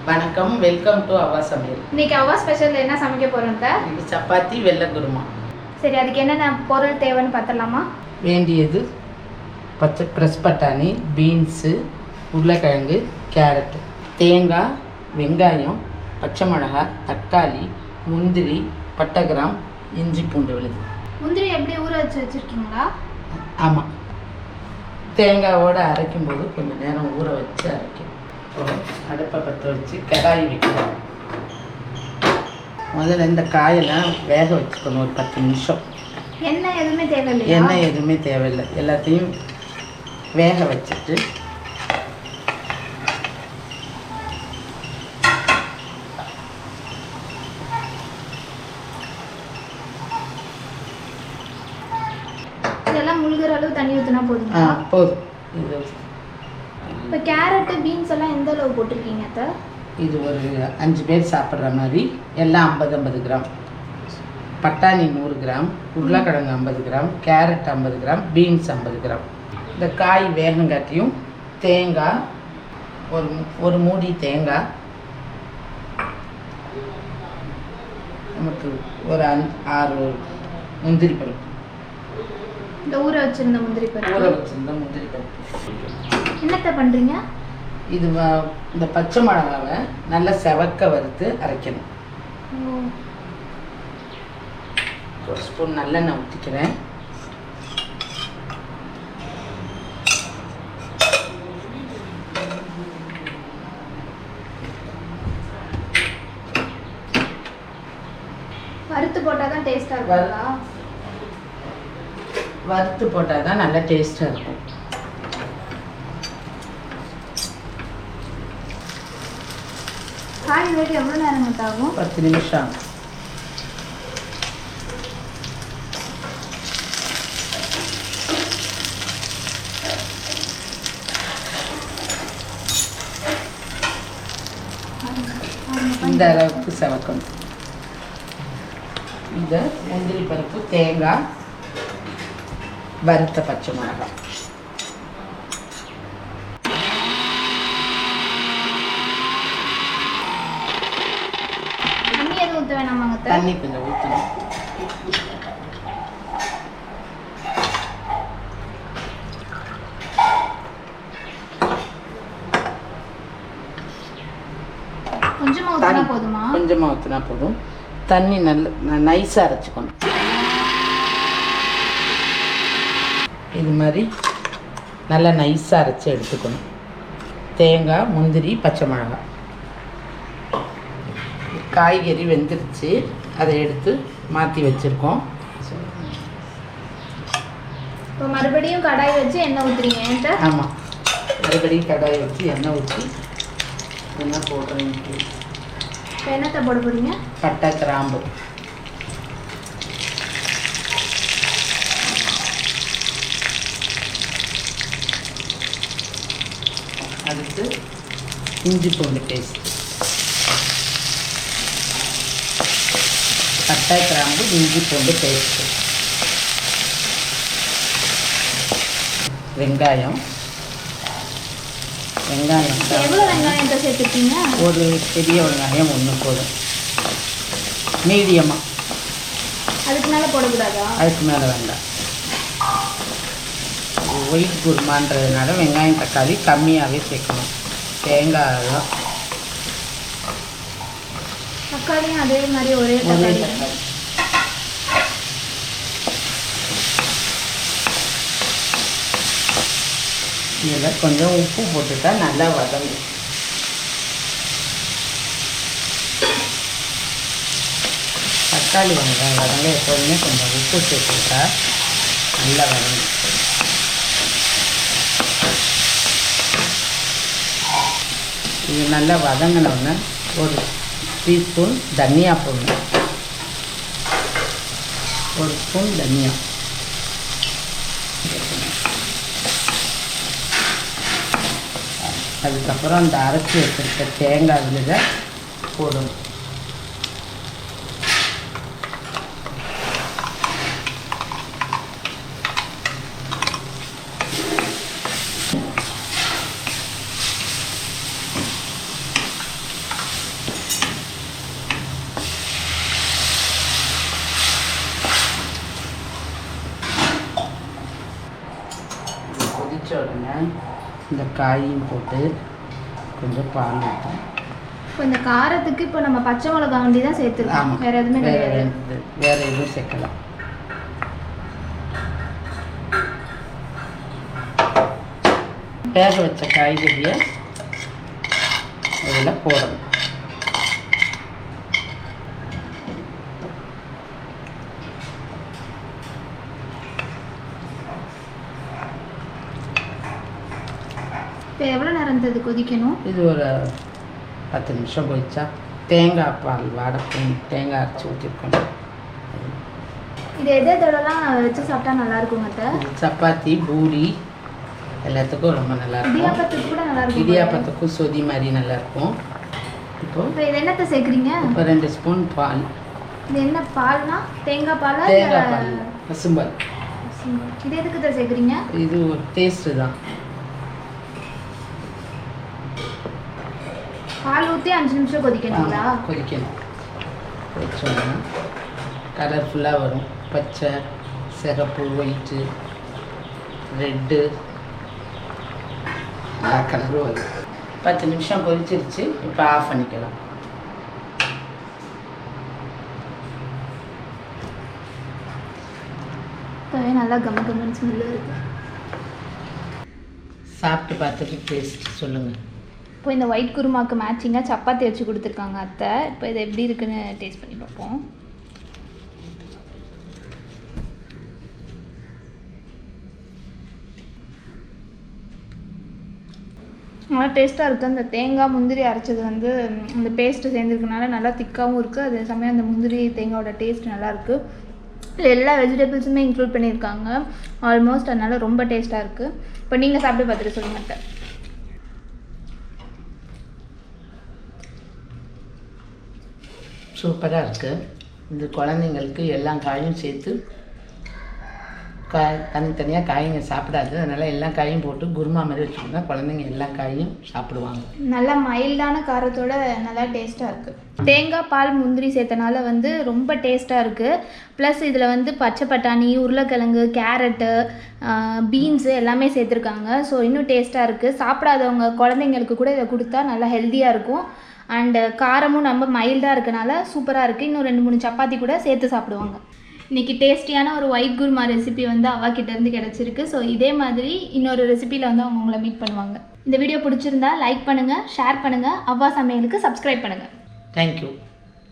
வணக்கம், welcome to அவ்வா சமையல். இன்னைக்கு அவ்வா ஸ்பெஷல் என்ன சமைக்க போறோம்? இன்னைக்கு சப்பாத்தி வெள்ளை குருமா. சரி, அதுக்கு என்னென்ன பொருள் தேவைன்னு பார்த்தலாமா? வேண்டியது பச்சை பிரஸ் பட்டாணி, பீன்ஸு, உருளைக்கிழங்கு, கேரட், தேங்காய், வெங்காயம், பச்சை மிளகாய், தக்காளி, முந்திரி, பட்டை கிராம், இஞ்சி பூண்டு விழுது. முந்திரி எப்படி ஊற வச்சுருக்கீங்களா? ஆமாம், தேங்காயோடு அரைக்கும்போது கொஞ்சம் நேரம் ஊற வச்சு அரைக்கும். அடுப்பை பற்ற வச்சு கடாய் வைக்கணும். முதல்ல இந்த காயெல்லாம் வேக வச்சுக்கணும் ஒரு 10 நிமிஷம். எண்ணெய் எதுவுமே தேவையில்லை? எண்ணெய் எதுவுமே தேவையில்லை. எல்லாத்தையும் வேக வச்சுட்டு இதெல்லாம் முழுகிற அளவு தண்ணி ஊற்றினா போதுமா? போதும். இது இப்போ கேரட்டு, பீன்ஸ் எல்லாம் எந்த அளவு போட்டிருக்கீங்க அத்தை? இது ஒரு 5 பேர் சாப்பிட்ற மாதிரி எல்லாம் 50 கிராம். பட்டாணி 100 கிராம், உருளைக்கிழங்கு 50 gram, carrot 50 gram, beans 50 gram. இந்த காய் வேகங்காட்டியும் தேங்காய் ஒரு மூடி தேங்காய், நமக்கு ஒரு 6 முந்திரி பருப்பு, இந்த ஊற வச்சிருந்த முந்திரி பருப்பு. என்னத்தை பண்ணுறீங்க? இது இந்த பச்சை மிளகாவை நல்லா செவக்க வறுத்து அரைக்கணும். ஒரு ஸ்பூன் நல்லெண்ணெய் ஊற்றிக்கிறேன். வறுத்து போட்டால் தான் டேஸ்ட்டாக இருக்குங்களா? வறுத்து போட்டால் தான் நல்லா டேஸ்ட்டாக இருக்கும். காய் வேடி எவ்வளோ நேரம் ஆகும்? 10 நிமிஷம். இந்த அளவுக்கு செவக்கணும். இந்த முந்திரி பருப்பு, தேங்காய், வறுத்த பச்சை மிளகாய், தண்ணி எதுவும் ஊற்ற வேணாமாங்க? தண்ணி கொஞ்சம் ஊற்றணும். கொஞ்சமாக ஊற்றினா போதுமா? கொஞ்சமாக ஊற்றினா போதும். தண்ணி நல்ல நைஸாக அரைச்சிக்கணும். இது மாதிரி நல்லா நைஸாக அரைச்சி எடுத்துக்கணும். தேங்காய், முந்திரி, பச்சை மிளகாய். காய்கறி வெந்துருச்சு, அதை எடுத்து மாற்றி வச்சுருக்கோம். இப்போ மறுபடியும் கடாய் வச்சு எண்ணெய் ஊற்றுறீங்க? ஆமாம், மறுபடியும் கடாய் வச்சு எண்ணெய் ஊற்றி என்ன போடுறீங்க? இப்போ என்னத்தை போட போகிறீங்க? பட்டை, கிராம்பு, அடுத்து இஞ்சி பூண்டு பேஸ்ட். பட்டை, கிராம்பு, இஞ்சி பூண்டு பேஸ்ட்டு, வெங்காயம். எவ்வளோ வெங்காயத்தை சேர்த்துருக்கீங்க? ஒரு பெரிய வெங்காயம் 1 போதும், மீடியமாக. அதுக்கு மேலே போடக்கூடாதா? அதுக்கு மேலே வேண்டாம். ஒயிட் குருமான்றதுனால வெங்காயம் தக்காளி கம்மியாகவே சேர்க்கணும். தேங்காய் தான். தக்காளியும் அதே மாதிரி ஒரே தக்காளி. இதில் கொஞ்சம் உப்பு போட்டுட்டா நல்லா வதங்கும். தக்காளி வெங்காயம் வதங்க எப்போதுமே கொஞ்சம் உப்பு சேர்த்துட்டா நல்லா வதங்கும். இது நல்லா வதங்கினோடனே ஒரு டீஸ்பூன் தனியா போடணும். 1 ஸ்பூன் தனியா. அதுக்கப்புறம் அந்த அரைச்சி வச்சுருக்க தேங்காய் விழுத போடணும். இந்த காயும் போட்டு கொஞ்சம் பால் ஊற்றும். இப்போ இந்த காரத்துக்கு இப்போ நம்ம பச்சை மிளகா வண்டி தான் சேர்த்துருக்கோம், வேறு எதுவுமே கிடையாது. வேறு எதுவும் சேர்க்கலாம். வேக வச்ச காய்கறியை அதில் போடணும். இப்போ எவ்வளோ நேரம் இது கொதிக்கணும்? இது ஒரு 10 நிமிஷம் கொதிச்சா தேங்காய் பால் வாடக்கும், தேங்காய் அரைச்சி ஊற்றிருக்கணும். இது எதெல்லாம் வச்சு சாப்பிட்டா நல்லா இருக்கும் அத்தை? சப்பாத்தி, பூரி எல்லாத்துக்கும் ரொம்ப நல்லாயிருக்கும். இடியாப்பத்துக்கு கூட நல்லா இருக்கும். இடியாப்பத்துக்கும் சொதி மாதிரி நல்லாயிருக்கும். இப்போ இது என்னத்தை சேர்க்குறீங்க? இப்போ 2 ஸ்பூன் பால். இது என்ன பால்னா? தேங்காய் பாலா? தேங்காய் பால், பசும்பால். இது எதுக்கு தான் சேர்க்குறீங்க? இது ஒரு டேஸ்ட்டு தான். பால் ஊற்றி 5 நிமிஷம் கொதிக்கணுங்களா? கொதிக்கணும். கொதிச்சோன்னா கலர்ஃபுல்லாக வரும். பச்சை, சிகப்பு, ஒயிட்டு, ரெட்டு எல்லா கலரும் வரும். 10 நிமிஷம் கொதிச்சிருச்சு. இப்போ ஆஃப் பண்ணிக்கலாம். நல்லா கம்மன்னு ஸ்மெல்லு இருக்குது. சாப்பிட்டு பார்த்துட்டு டேஸ்ட் சொல்லுங்கள். இப்போ இந்த ஒயிட் குருமாவுக்கு மேட்சிங்காக சப்பாத்தி வச்சு கொடுத்துருக்காங்க அத்தை. இப்போ இது எப்படி இருக்குன்னு டேஸ்ட் பண்ணி பார்ப்போம். நல்லா டேஸ்ட்டாக இருக்குது. அந்த தேங்காய் முந்திரி அரைச்சது வந்து அந்த பேஸ்ட்டு சேர்ந்துருக்கனால நல்லா திக்காகவும் இருக்குது. அதே சமயம் அந்த முந்திரி தேங்காயோட டேஸ்ட் நல்லாயிருக்கு. இதில் எல்லா வெஜிடபிள்ஸுமே இன்க்ளூட் பண்ணியிருக்காங்க ஆல்மோஸ்ட். அதனால் ரொம்ப டேஸ்ட்டாக இருக்குது. இப்போ நீங்கள் சாப்பிட்டு பார்த்துட்டு சொல்லுங்கள் அத்தை. சூப்பராக இருக்குது. இந்த குழந்தைங்களுக்கு எல்லா காயும் சேர்த்து தனித்தனியாக காய்ங்க சாப்பிடாது. அதனால் எல்லா காயும் போட்டு குருமா மாதிரி வச்சுக்கோங்க. குழந்தைங்க எல்லா காயும் சாப்பிடுவாங்க. நல்லா மைல்டான காரத்தோட நல்லா டேஸ்ட்டாக இருக்குது. தேங்காய் பால் முந்திரி சேர்த்தனால வந்து ரொம்ப டேஸ்ட்டாக இருக்குது. ப்ளஸ் இதில் வந்து பச்சை பட்டாணி, உருளைக்கிழங்கு, கேரட்டு, பீன்ஸு எல்லாமே சேர்த்துருக்காங்க. ஸோ இன்னும் டேஸ்ட்டாக இருக்குது. சாப்பிடாதவங்க குழந்தைங்களுக்கு கூட இதை கொடுத்தா நல்லா ஹெல்த்தியாக இருக்கும். அண்டு காரமும் ரொம்ப மைல்டாக இருக்கனால சூப்பராக இருக்குது. இன்னும் 2-3 சப்பாத்தி கூட சேர்த்து சாப்பிடுவாங்க. இன்றைக்கி டேஸ்டியான ஒரு ஒயிட் குருமா ரெசிபி வந்து அவ்வா கிட்டேருந்து கிடச்சிருக்கு. ஸோ இதே மாதிரி இன்னொரு ரெசிபியில் வந்து அவங்க உங்களை மீட் பண்ணுவாங்க. இந்த வீடியோ பிடிச்சிருந்தா லைக் பண்ணுங்கள், ஷேர் பண்ணுங்கள், அவ்வா சமையலுக்கு சப்ஸ்கிரைப் பண்ணுங்கள். தேங்க்யூ.